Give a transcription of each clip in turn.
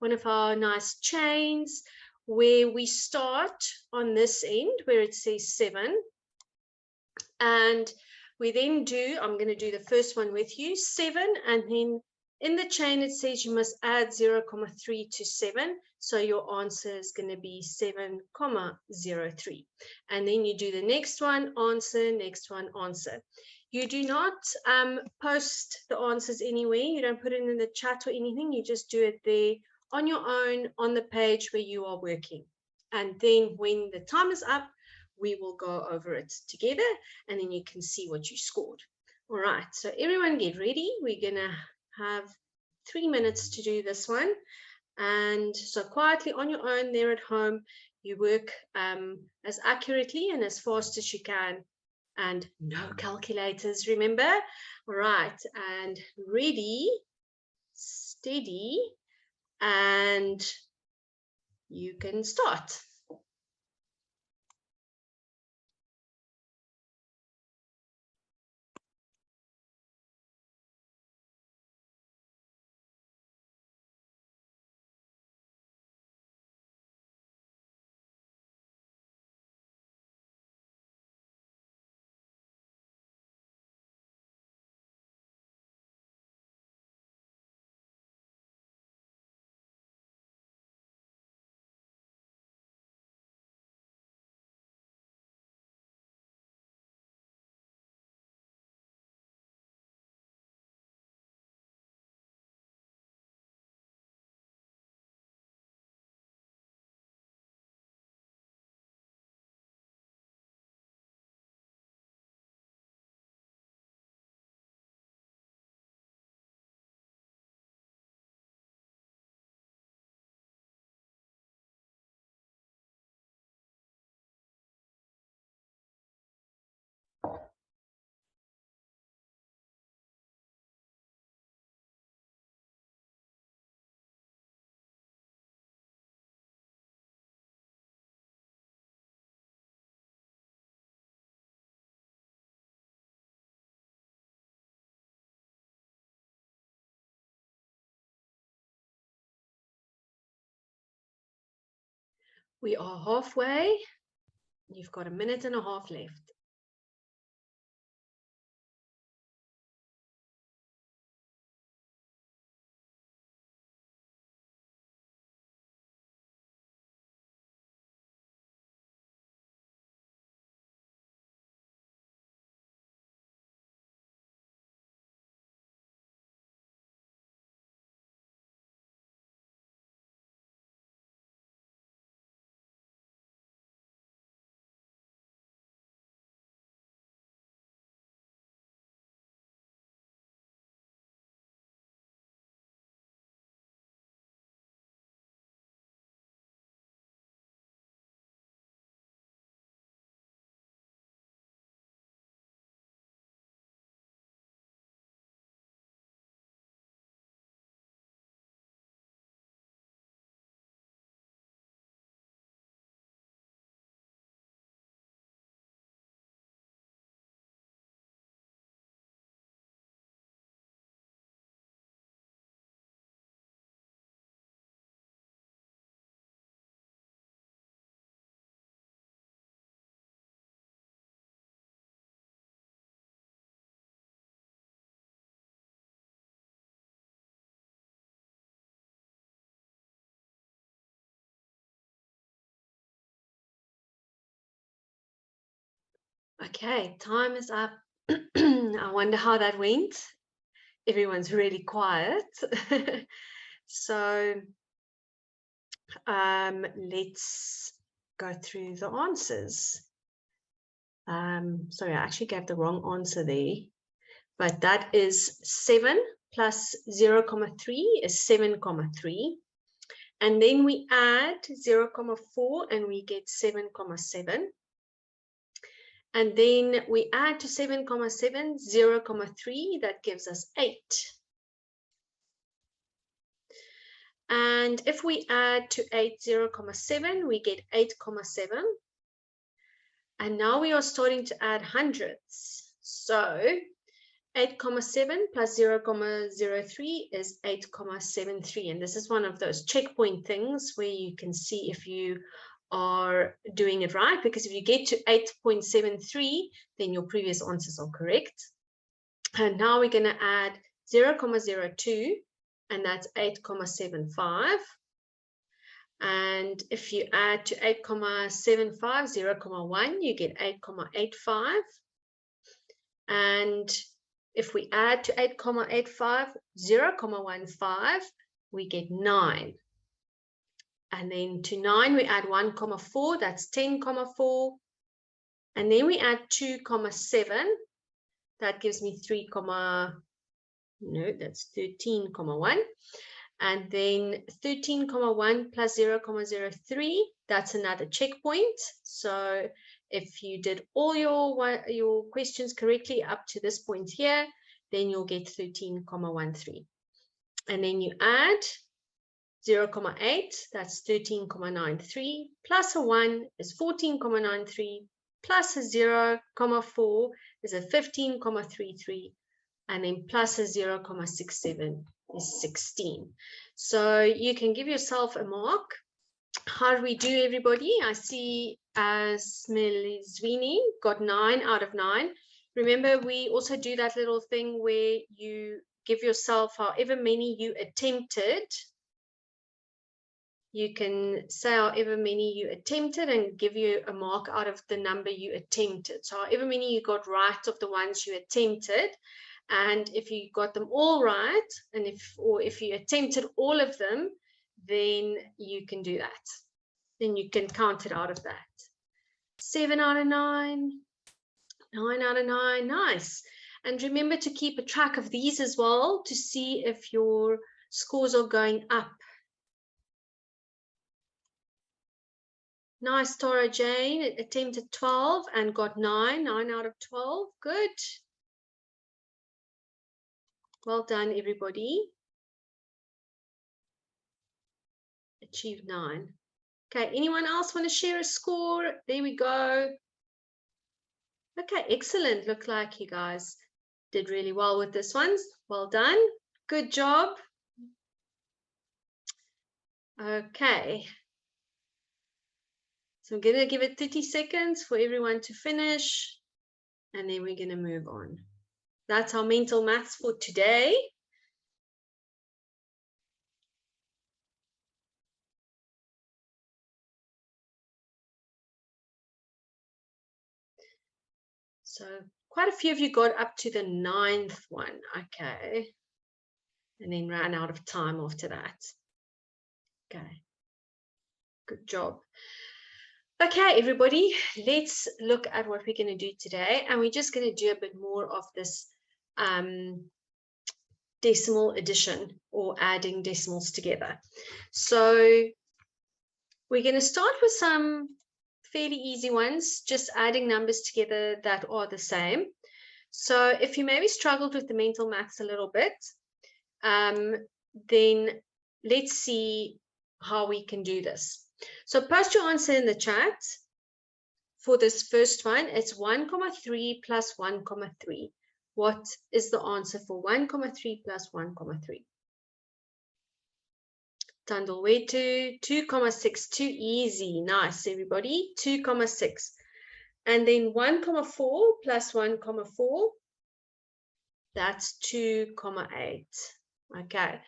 one of our nice chains where we start on this end where it says 7. And we then do, I'm going to do the first one with you, 7, and then in the chain it says you must add 0,3 to 7. So your answer is going to be 7,03. And then you do the next one, answer, next one, answer. You do not post the answers anywhere. You don't put it in the chat or anything. You just do it there on your own on the page where you are working. And then when the time is up, we will go over it together and then you can see what you scored. All right, so everyone get ready. We're going to have 3 minutes to do this one. And so quietly on your own there at home, you work as accurately and as fast as you can. And no calculators, remember? All right, and ready, steady, and you can start. We are halfway. You've got 1.5 minutes left. Okay, time is up. I wonder how that went. Everyone's really quiet. So let's go through the answers. Sorry, I actually gave the wrong answer there. But that is 7 plus 0,3 is 7,3. And then we add 0,4 and we get 7,7. And then we add to 7,7, 0,3, that gives us 8. And if we add to 8, 0,7, we get 8,7. And now we are starting to add hundreds. So 8,7 plus 0,03 is 8,73. And this is one of those checkpoint things where you can see if you are doing it right, because if you get to 8.73, then your previous answers are correct. And now we're going to add 0,02, and that's 8,75. And if you add to 8,75, 0,1, you get 8,85. And if we add to 8,85, 0,15, we get 9. And then to 9, we add 1,4, that's 10,4. And then we add 2,7, that gives me 13,1. And then 13,1 plus 0,03, that's another checkpoint. So if you did all your questions correctly up to this point here, then you'll get 13,13. And then you add 0,8, that's 13,93, plus a 1 is 14,93, plus a 0,4 is a 15,33, and then plus a 0,67 is 16. So you can give yourself a mark. How do we do, everybody? I see Smilizwini got 9 out of 9. Remember, we also do that little thing where you give yourself however many you attempted. You can say however many you attempted and give you a mark out of the number you attempted. So however many you got right of the ones you attempted. And if you got them all right, and if you attempted all of them, then you can do that. Then you can count it out of that. 7 out of 9, 9 out of 9, nice. And remember to keep a track of these as well to see if your scores are going up. Nice, Tara Jane attempted 12 and got 9 out of 12. Good. Well done, everybody. Achieved 9. Okay, anyone else want to share a score? There we go. Okay, excellent. Look like you guys did really well with this one. Well done. Good job. Okay. So I'm going to give it 30 seconds for everyone to finish, and then we're going to move on. That's our mental maths for today. So quite a few of you got up to the 9th one. Okay. And then ran out of time after that. Okay. Good job. Okay, everybody, let's look at what we're going to do today. And we're just going to do a bit more of this decimal addition or adding decimals together. So we're going to start with some fairly easy ones, just adding numbers together that are the same. So if you maybe struggled with the mental maths a little bit, then let's see how we can do this. So post your answer in the chat. For this first one, it's 1,3 plus 1,3. What is the answer for 1,3 plus 1,3? Tandal Wetu, 2,6, too easy. Nice, everybody. 2,6. And then 1,4 plus 1,4, that's 2,8. Okay,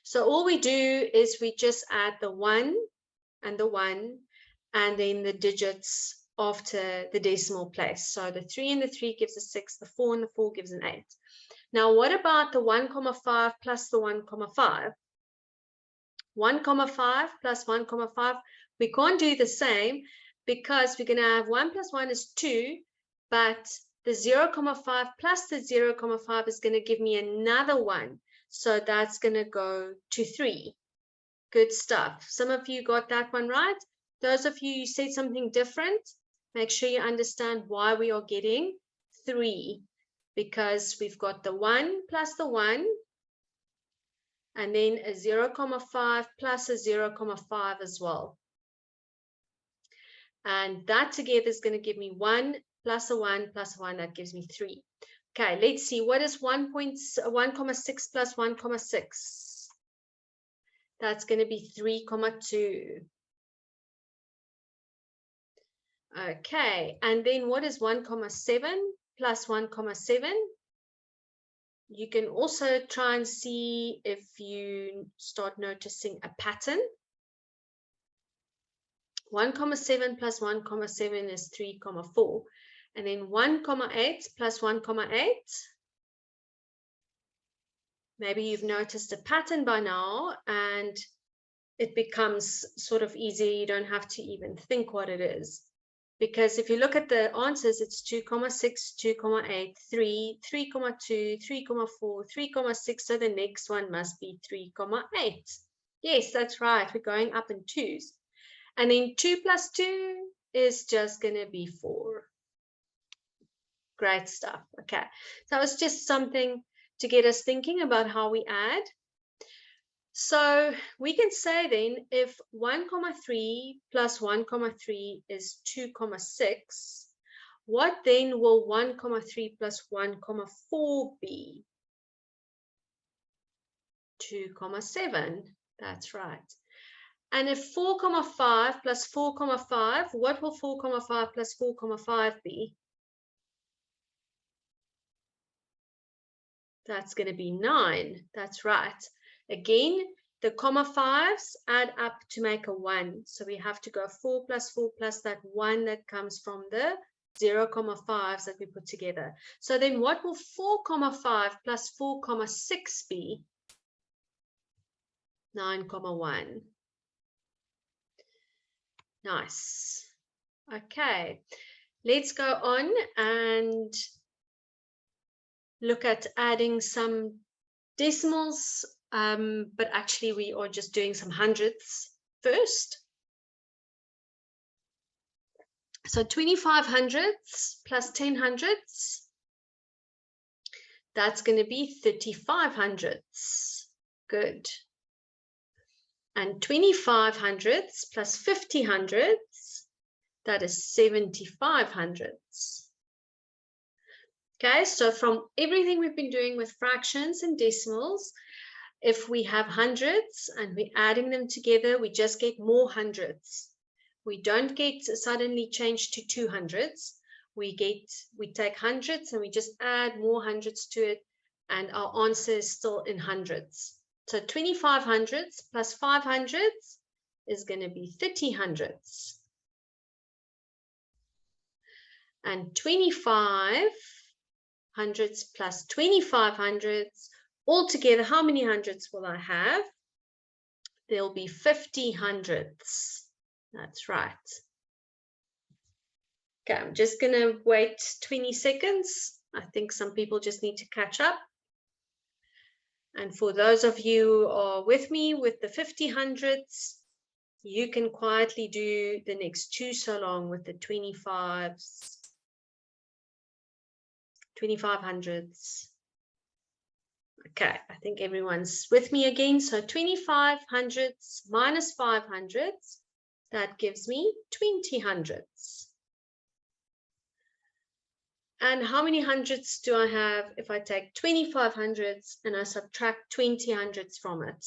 so all we do is we just add the 1 and the 1, and then the digits after the decimal place. So the 3 and the 3 gives a 6, the 4 and the 4 gives an 8. Now, what about the 1,5 plus the 1,5? 1,5 plus 1,5, we can't do the same because we're going to have 1 plus 1 is 2, but the 0,5 plus the 0,5 is going to give me another 1. So that's going to go to 3. Good stuff. Some of you got that one right. Those of you who said something different, make sure you understand why we are getting 3, because we've got the 1 plus the 1, and then a 0,5 plus a 0,5 as well. And that together is going to give me 1 plus a 1 plus 1, that gives me 3. Okay, let's see. What is 1.6 plus 1.6? That's going to be 3.2. Okay, and then what is 1.7 plus 1.7? You can also try and see if you start noticing a pattern. 1.7 plus 1.7 is 3.4. And then 1.8 plus 1.8. Maybe you've noticed a pattern by now and it becomes sort of easy. You don't have to even think what it is. Because if you look at the answers, it's 2.6, 2.8, 3, 3.2, 3.4, 3.6. So the next one must be 3.8. Yes, that's right. We're going up in twos. And then 2 plus 2 is just going to be 4. Great stuff. Okay. So it's just something to get us thinking about how we add. So we can say then if 1.3 plus 1.3 is 2.6, what then will 1.3 plus 1.4 be? 2.7. That's right. And if 4.5 plus 4.5, what will 4.5 plus 4.5 be? That's going to be 9. That's right. Again, the comma 5s add up to make a 1. So we have to go 4 plus that 1 that comes from the 0.5s that we put together. So then what will 4.5 plus 4.6 be? 9.1. Nice. Okay. Let's go on and look at adding some decimals, but actually we are just doing some hundredths first. So 25 hundredths plus 10 hundredths, that's going to be 35 hundredths. Good. And 25 hundredths plus 50 hundredths, that is 75 hundredths. Okay, so from everything we've been doing with fractions and decimals, if we have hundredths and we're adding them together, we just get more hundredths. We don't get suddenly change to 200s. We take hundredths and we just add more hundredths to it, and our answer is still in hundredths. So 25 hundredths plus 5 hundredths is going to be 30 hundredths. And 25 hundredths plus 25 hundredths, altogether, how many hundredths will I have? There'll be 50 hundredths. That's right. Okay, I'm just going to wait 20 seconds. I think some people just need to catch up. And for those of you who are with me with the 50 hundredths, you can quietly do the next two so long with the 25 hundredths. Okay, I think everyone's with me again. So 25 hundredths minus 5 hundredths, that gives me 20 hundredths. And how many hundredths do I have if I take 25 hundredths and I subtract 20 hundredths from it?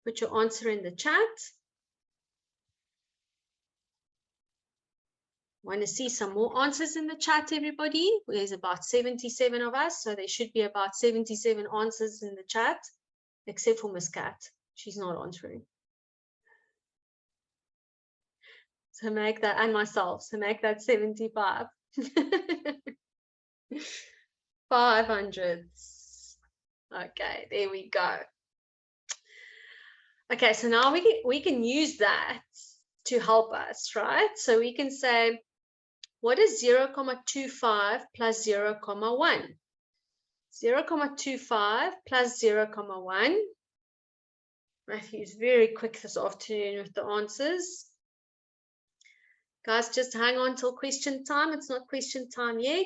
Put your answer in the chat. Want to see some more answers in the chat, everybody? There's about 77 of us, so there should be about 77 answers in the chat, except for Miss Cat. She's not answering. So make that, and myself, so make that 75. 5 hundredths. Okay, there we go. Okay, so now we can use that to help us, right? So we can say, what is 0.25 plus 0.1? 0.25 plus 0.1. Matthew's very quick this afternoon with the answers. Guys, just hang on till question time. It's not question time yet.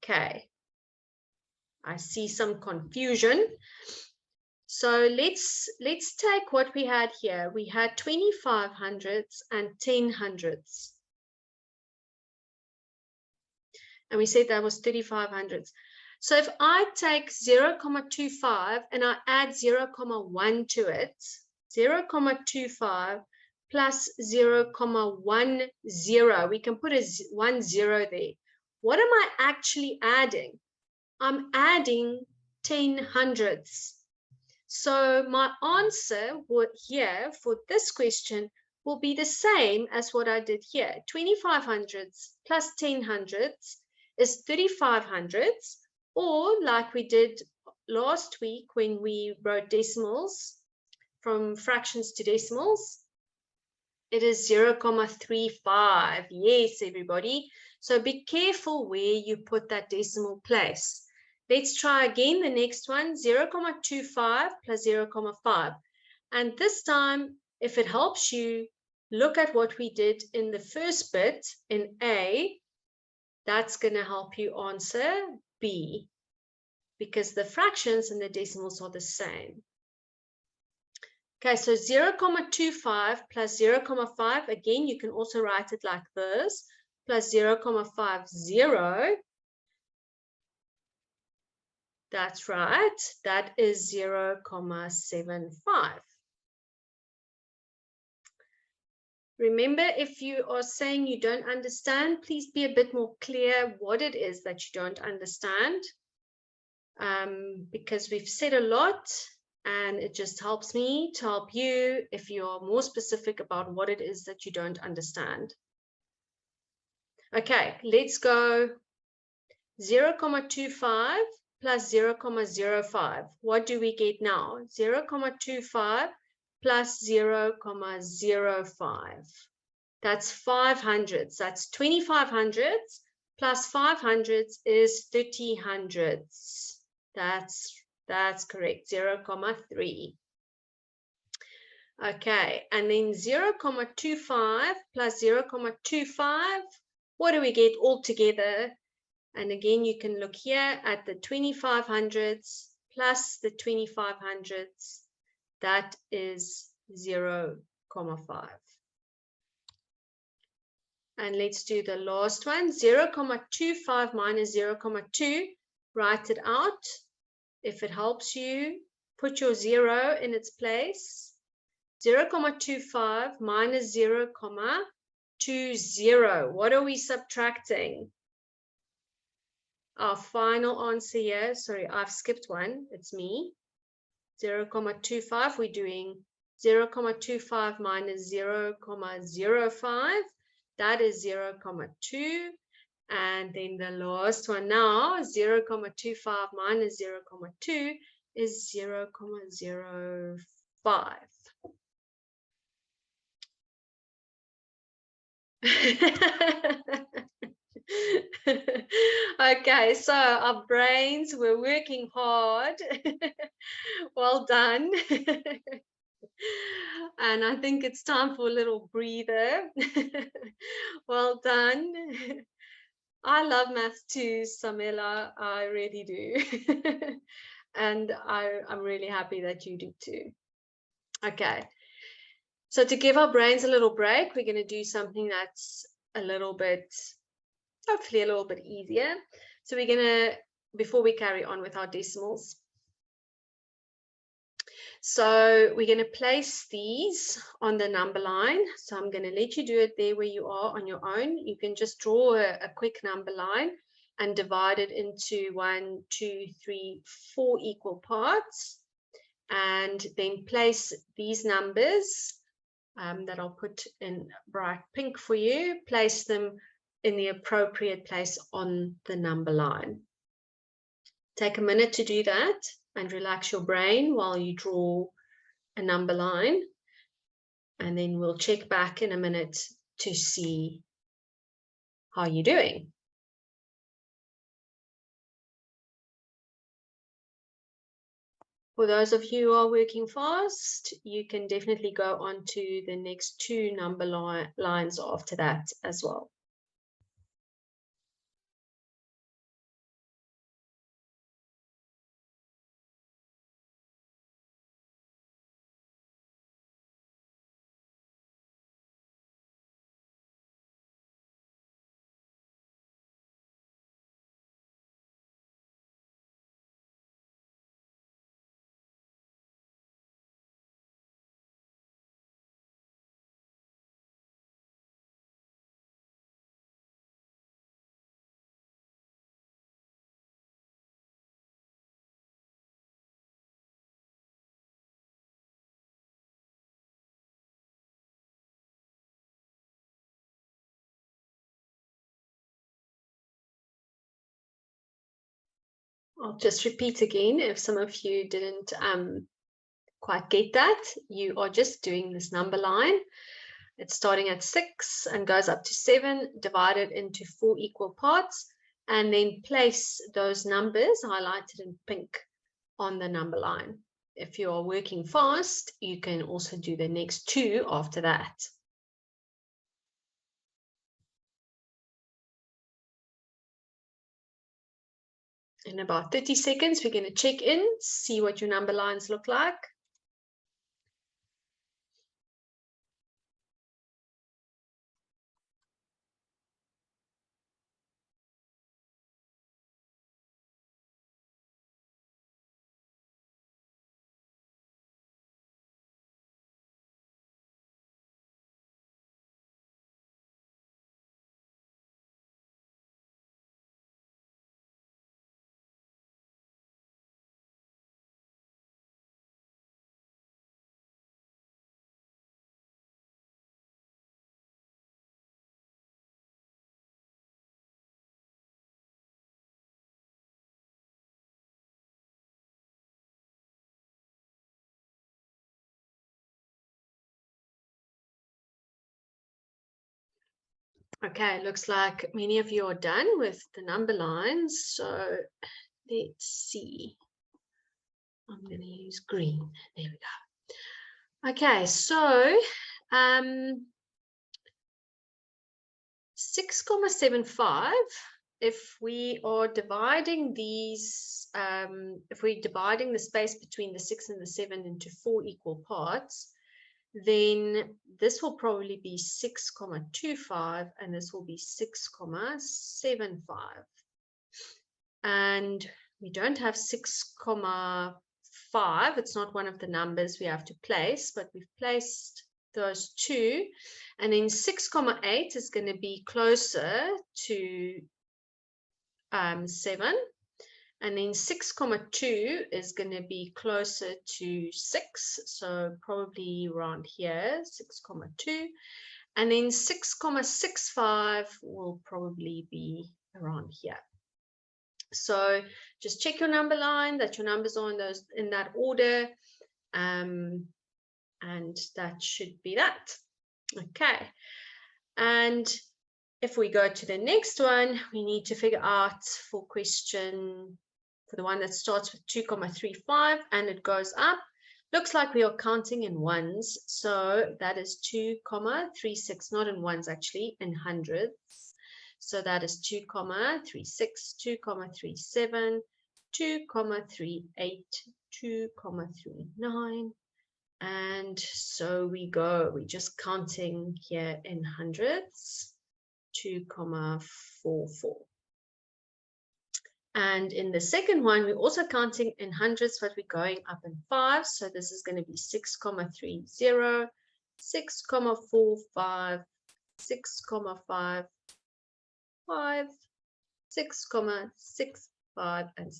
Okay. I see some confusion. So let's take what we had here. We had 25 hundredths and 10 hundredths. And we said that was 35 hundredths. So if I take 0.25 and I add 0.1 to it, 0.25 plus 0.10, we can put a 10 there. What am I actually adding? I'm adding 10 hundredths. So my answer here for this question will be the same as what I did here. 25 hundredths plus 10 hundredths is 35 hundredths, or like we did last week when we wrote decimals from fractions to decimals, it is 0.35. Yes, everybody. So be careful where you put that decimal place. Let's try again the next one, 0.25 plus 0.5. And this time, if it helps you, look at what we did in the first bit in A. That's going to help you answer B, because the fractions and the decimals are the same. Okay, so 0.25 plus 0.5, again, you can also write it like this, plus 0.50. That's right, that is 0.75. Remember, if you are saying you don't understand, please be a bit more clear what it is that you don't understand, because we've said a lot, and it just helps me to help you if you're more specific about what it is that you don't understand. Okay, let's go 0.25 plus 0.05. What do we get now? 0.25 plus 0.05. That's 5 hundredths. That's 25 hundredths plus 5 hundredths is 30 hundredths. That's correct, 0.3. Okay, and then 0.25 plus 0.25, what do we get all together? And again, you can look here at the 25 hundredths plus the 25 hundredths. That is 0.5. And let's do the last one, 0.25 minus 0.2. Write it out. If it helps you, put your 0 in its place. 0.25 minus 0.20. What are we subtracting? Our final answer here, sorry, I've skipped one, it's me. 0.25, we're doing 0.25 minus 0.05, that is 0.2. And then the last one now, 0.25 minus 0.2 is 0.05. Okay, so our brains were working hard. Well done. And I think it's time for a little breather. Well done. I love math too, Samela. I really do. And I'm really happy that you do too. Okay. So to give our brains a little break, we're going to do something that's a little bit, hopefully a little bit easier. So we're going to, before we carry on with our decimals, so we're going to place these on the number line. So I'm going to let you do it there where you are on your own. You can just draw a quick number line and divide it into 1, 2, 3, 4 equal parts. And then place these numbers that I'll put in bright pink for you, place them in the appropriate place on the number line. Take a minute to do that and relax your brain while you draw a number line, and then we'll check back in a minute to see how you're doing. For those of you who are working fast, you can definitely go on to the next 2 number lines after that as well. I'll just repeat again if some of you didn't quite get that. You are just doing this number line. It's starting at 6 and goes up to 7, divided into 4 equal parts, and then place those numbers highlighted in pink on the number line. If you are working fast, you can also do the next 2 after that. In about 30 seconds, we're going to check in, see what your number lines look like. Okay, looks like many of you are done with the number lines. So let's see. I'm going to use green. There we go. Okay, so 6,75, if we are dividing these, if we're dividing the space between the 6 and the 7 into 4 equal parts, then this will probably be 6,25 and this will be 6,75. And we don't have 6,5. It's not one of the numbers we have to place, but we've placed those 2. And then 6,8 is going to be closer to 7. And then 6,2 is going to be closer to 6. So probably around here, 6,2. And then 6,65 will probably be around here. So just check your number line, that your numbers are in that order. And that should be that. Okay. And if we go to the next one, we need to figure out for the one that starts with 2,35 and it goes up. Looks like we are counting in ones. So that is 2,36, not in ones actually, in hundreds. So that is 2,36, 2,37, 2,38, 2,39. And so we go, we're just counting here in hundreds, 2,44. And in the second one, we're also counting in hundreds, but we're going up in 5. So this is going to be 6,30, 6,45, 6,5, 5, 6,65, and 6,75.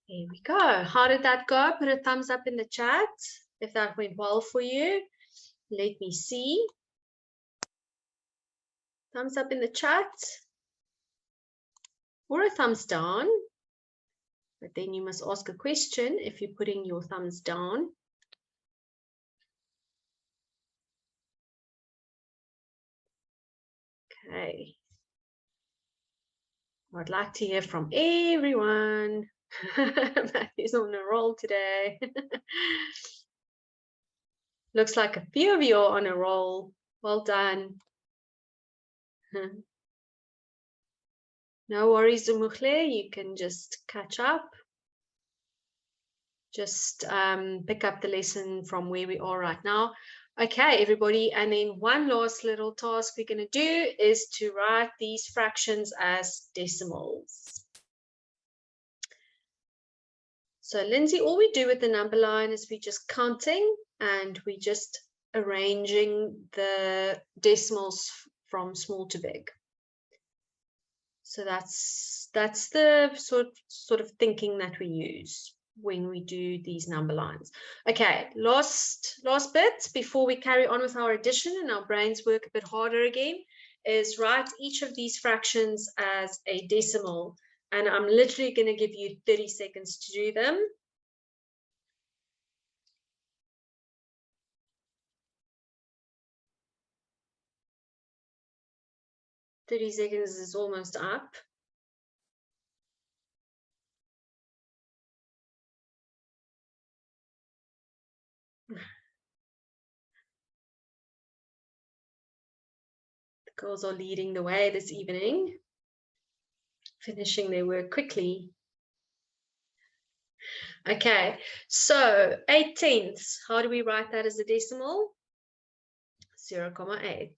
There we go. How did that go? Put a thumbs up in the chat if that went well for you. Let me see. Thumbs up in the chat. Or a thumbs down. But then you must ask a question if you're putting your thumbs down. Okay. I'd like to hear from everyone. Matthew's on a roll today. Looks like a few of you are on a roll. Well done. No worries, Zumuhle. You can just catch up. Just pick up the lesson from where we are right now. Okay, everybody. And then one last little task we're going to do is to write these fractions as decimals. So, Lindsay, all we do with the number line is we're just counting and we're just arranging the decimals from small to big. So that's the sort of thinking that we use when we do these number lines. Okay, last bit before we carry on with our addition and our brains work a bit harder again is write each of these fractions as a decimal And I'm literally going to give you 30 seconds to do them. "30 seconds is almost up. The girls are leading the way this evening, finishing their work quickly. Okay, so 8/10, how do we write that as a decimal? 0,8.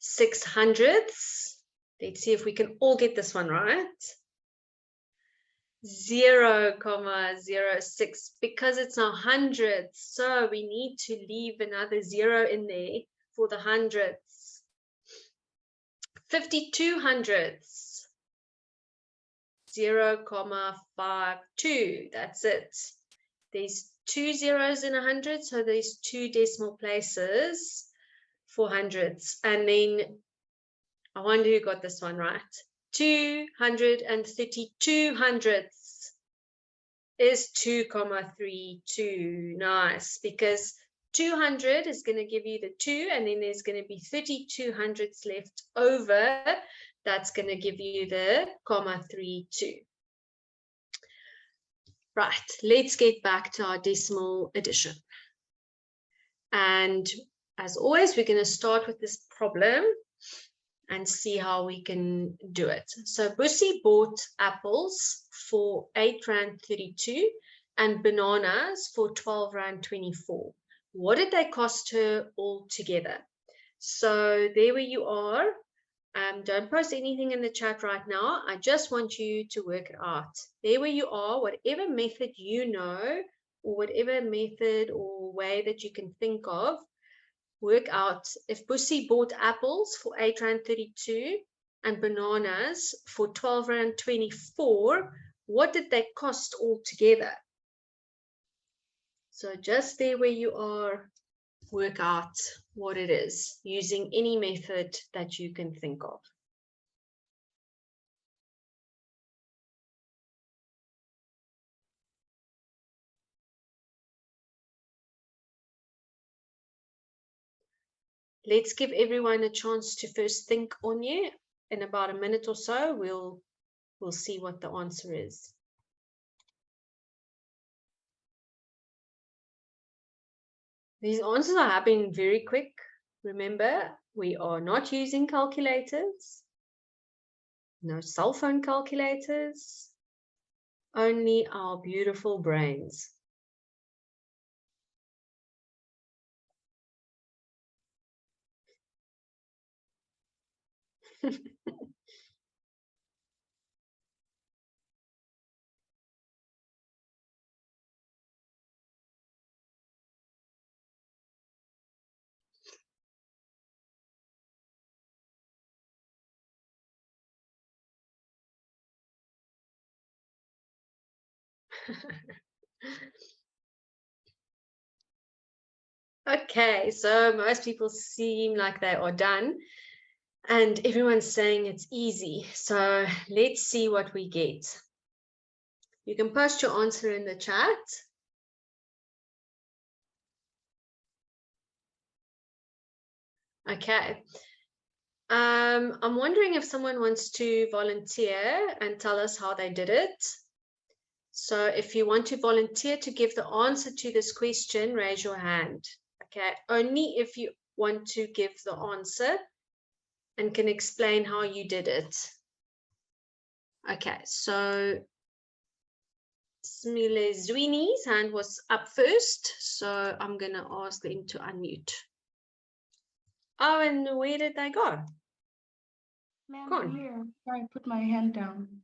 6/100. Let's see if we can all get this one right. 0,06, because it's now hundreds, so we need to leave another 0 in there for the hundreds. 52/100. 0,52. That's it. There's 2 zeros in 100, so there's 2 decimal places for hundreds. And then I wonder who got this one right. 232/100 is 2,32. Nice, because 200 is going to give you the 2, and then there's going to be 32/100 left over. That's going to give you the 0,32. Right, let's get back to our decimal addition. And as always, we're going to start with this problem and see how we can do it. So Bussy bought apples for R8.32 and bananas for R12.24. What did they cost her all together? So there where you are. Don't post anything in the chat right now. I just want you to work it out. There where you are, whatever method you know, or whatever method or way that you can think of, work out if Bussy bought apples for R8.32 and bananas for R12.24, what did they cost all together? So just there where you are, work out what it is using any method that you can think of. Let's give everyone a chance to first think on you. In about a minute or so, we'll see what the answer is. These answers are happening very quick. Remember, we are not using calculators, no cell phone calculators, only our beautiful brains. Okay, so most people seem like they are done and everyone's saying it's easy. So let's see what we get. You can post your answer in the chat. Okay. I'm wondering if someone wants to volunteer and tell us how they did it. So if you want to volunteer to give the answer to this question, raise your hand. Okay, only if you want to give the answer and can explain how you did it. Okay, so Smilezwini's hand was up first, so I'm going to ask them to unmute. Oh, and where did they go? Ma'am, I'm here. Sorry, I put my hand down.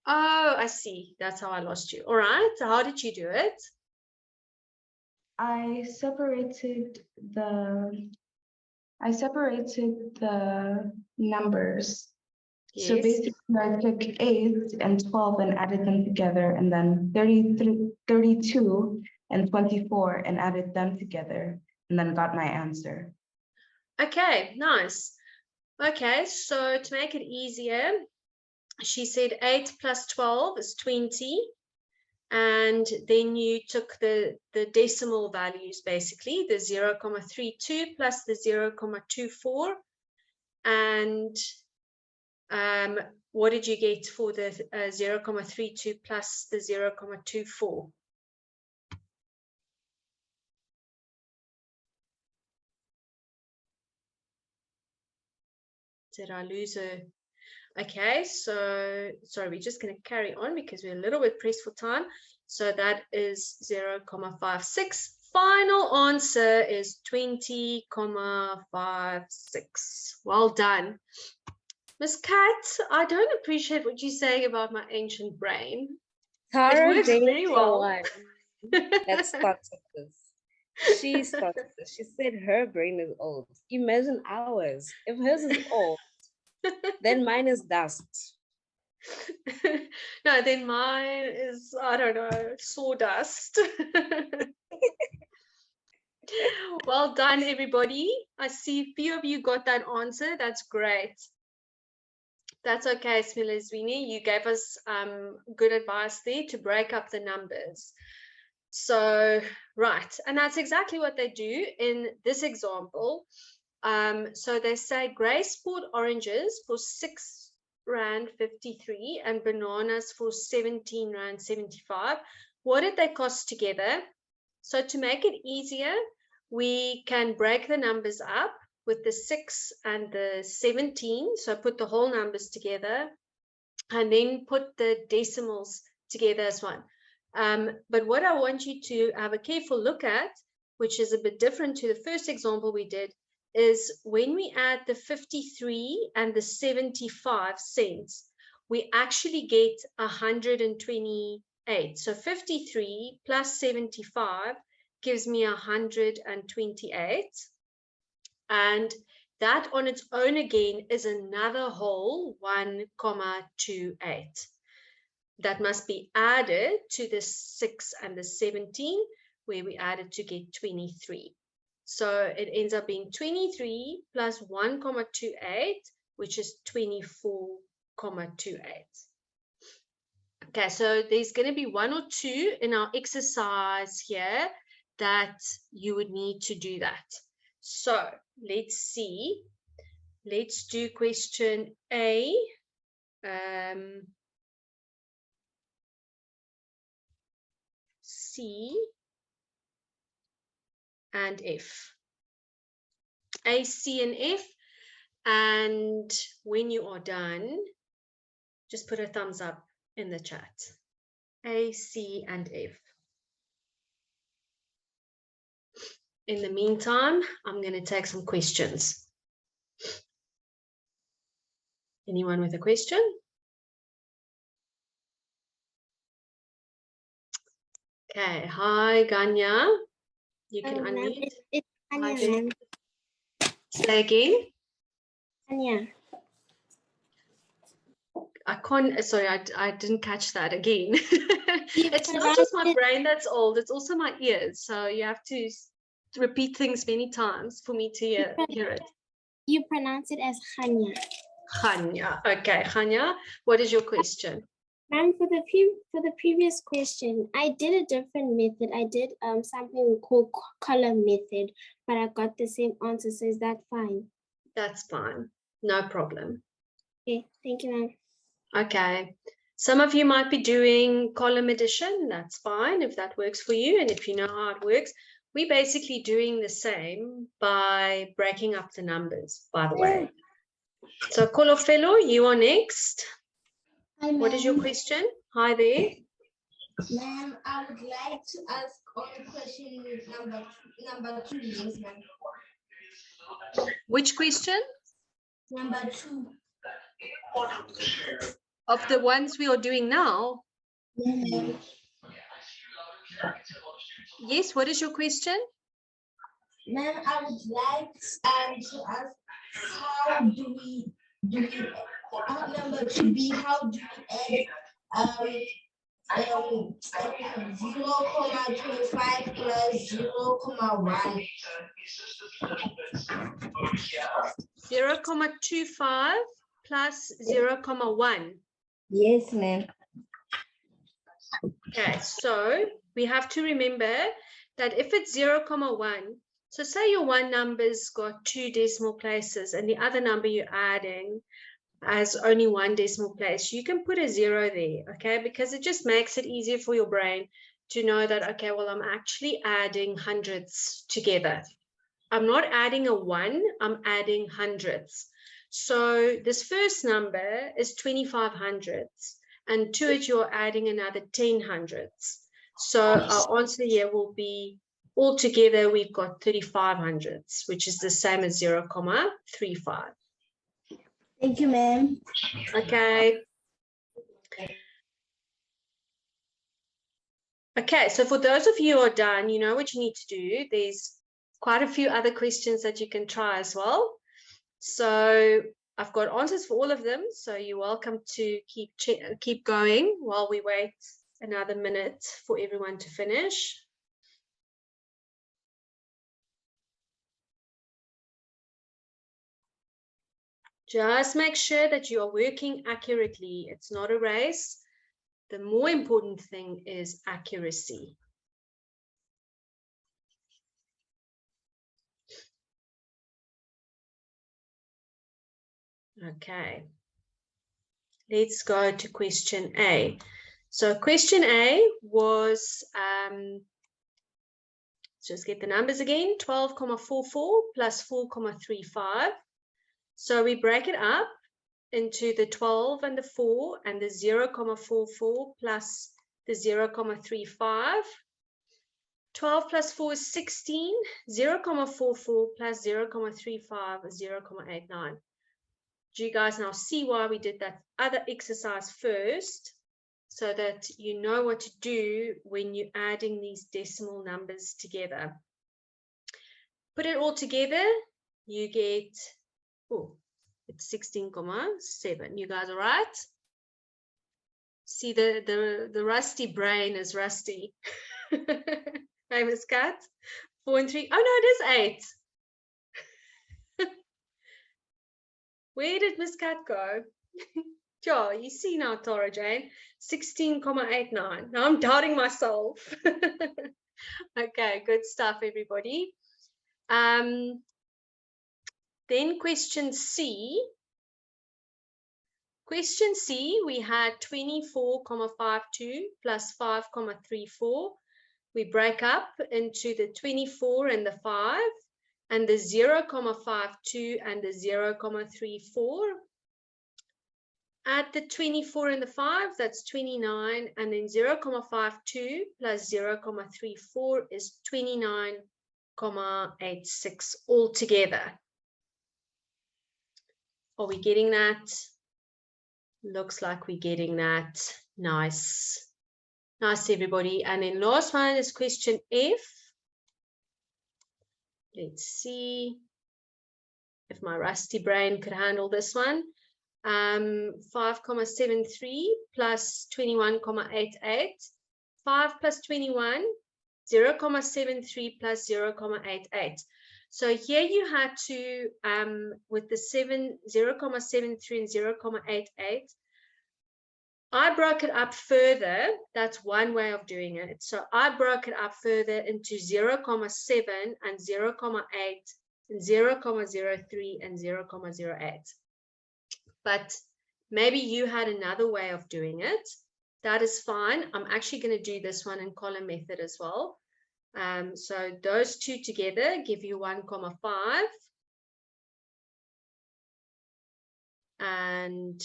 Oh, I see. That's how I lost you. All right. So how did you do it? I separated the numbers. Yes. So basically, I took 8 and 12 and added them together, and then 32 and 24 and added them together, and then got my answer. Okay, nice. Okay, so to make it easier, she said 8 plus 12 is 20. And then you took the decimal values, basically, the 0.32 plus the 0.24. And what did you get for the 0.32 plus the 0.24? Did I lose her? Okay, so sorry, we're just going to carry on because we're a little bit pressed for time. So that is 0.56. Final answer is 20.56. Well done. Miss Kat, I don't appreciate what you're saying about my ancient brain. Tara It works very well. That started this. She started this. She said her brain is old. Imagine ours. If hers is old, then mine is dust. No, then mine is, I don't know, sawdust. Well done, everybody. I see a few of you got that answer. That's great. That's okay, Smilazwini. You gave us good advice there to break up the numbers. So, right. And that's exactly what they do in this example. So they say Grace bought oranges for 6 Rand 53 and bananas for 17 Rand 75. What did they cost together? So to make it easier, we can break the numbers up with the 6 and the 17. So put the whole numbers together and then put the decimals together as one. But what I want you to have a careful look at, which is a bit different to the first example we did, is when we add the 53 and the 75 cents, we actually get 128. So 53 plus 75 gives me 128. And that on its own again is another whole 1,28. That must be added to the 6 and the 17, where we added to get 23. So it ends up being 23 plus 1,28, which is 24,28. Okay, so there's going to be 1 or 2 in our exercise here that you would need to do that. So let's see. Let's do question A. C and F. A, C, and F. And when you are done, just put a thumbs up in the chat. A, C, and F. In the meantime, I'm going to take some questions. Anyone with a question? Okay. Hi, Ganya. You can unmute. It's Anya. Say again. Anya. I can't, sorry, I didn't catch that again. It's not just my brain that's old, it's also my ears. So you have to repeat things many times for me to hear it. You pronounce it as Hanya. Hanya. Okay, Hanya, what is your question? Ma'am, for the previous question, I did a different method. I did something we call column method, but I got the same answer. So is that fine? That's fine. No problem. Okay, thank you, ma'am. Okay. Some of you might be doing column addition. That's fine if that works for you. And if you know how it works, we're basically doing the same by breaking up the numbers, by the way. So Kolofelo, you are next. Hi, what is your question? Hi there. Ma'am, I would like to ask on question number 2, please, ma'am. Which question? Number 2. Of the ones we are doing now? Yeah. Yes, what is your question? Ma'am, I would like to ask, how do we number 2B, how do we add 0.25 plus 0.1? 0.25 plus 0.1. Yes, ma'am. Okay, so we have to remember that if it's 0,1, so say your one number's got 2 decimal places and the other number you're adding has only 1 decimal place, you can put a 0 there, okay? Because it just makes it easier for your brain to know that, okay, well, I'm actually adding hundreds together. I'm not adding a 1, I'm adding hundreds. So this first number is 25 hundredths, and to it you're adding another 10 hundredths. So our answer here will be, altogether we've got 35 hundredths, which is the same as 0,35. Thank you, ma'am. Okay. Okay, so for those of you who are done, you know what you need to do. There's quite a few other questions that you can try as well. So I've got answers for all of them. So you're welcome to keep going while we wait another minute for everyone to finish. Just make sure that you are working accurately. It's not a race. The more important thing is accuracy. Okay, let's go to question A. So question A was, just get the numbers again, 12,44 plus 4,35. So we break it up into the 12 and the 4 and the 0,44 plus the 0,35. 12 plus 4 is 16, 0,44 plus 0,35 is 0,89. Do you guys now see why we did that other exercise first? So that you know what to do when you're adding these decimal numbers together. Put it all together, you get, oh, it's 16,7. You guys are right? See, the rusty brain is rusty. Famous cat. 4 and 3. Oh no, it is 8. Where did Miss Cat go? Yeah, you see now, Tara Jane, 16,89. Now I'm doubting myself. Okay, good stuff, everybody. Then question C. Question C, we had 24,52 plus 5,34. We break up into the 24 and the 5, and the 0,52 and the 0,34. Add the 24 and the 5, that's 29, and then 0,52 plus 0,34 is 29,86 altogether. Are we getting that? Looks like we're getting that. Nice. Nice, everybody. And then last one is question F. Let's see if my rusty brain could handle this one. 5,73 plus 21,88. 5 plus 21, 0,73 plus 0,88. So here you had to, with the 0,73 and 0,88, I broke it up further. That's one way of doing it. So I broke it up further into 0,7 and 0,8 and 0,03 and 0,08. But maybe you had another way of doing it. That is fine. I'm actually going to do this one in column method as well. So those two together give you 1,5 and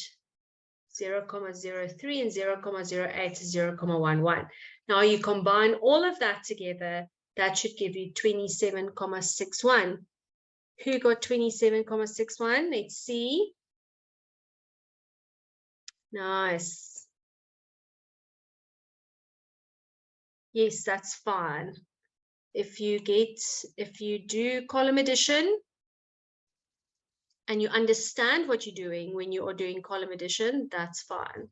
0,03 and 0,08 is 0,11. Now you combine all of that together, that should give you 27,61. Who got 27,61? Let's see. Nice. Yes, that's fine. If you do column addition and you understand what you're doing when you are doing column addition, that's fine.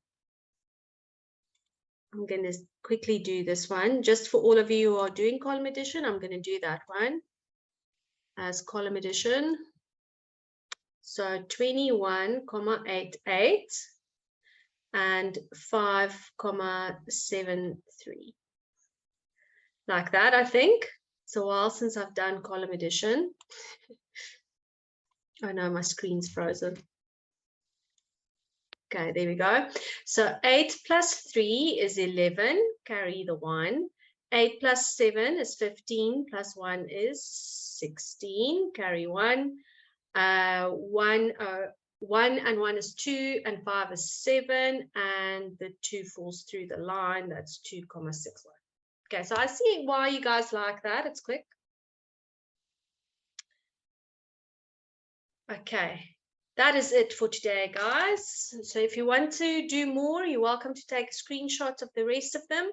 I'm going to quickly do this one just for all of you who are doing column addition. I'm going to do that one as column addition. So 21,88. and 5,73. Like that, I think. It's a while since I've done column addition. Oh no, my screen's frozen. Okay, there we go. So 8 plus 3 is 11, carry the 1. 8 plus 7 is 15, plus 1 is 16, carry 1. 1 and 1 is 2, and 5 is 7, and the 2 falls through the line. That's 2,61. Okay, so I see why you guys like that. It's quick. Okay, that is it for today, guys. So if you want to do more, you're welcome to take screenshots of the rest of them.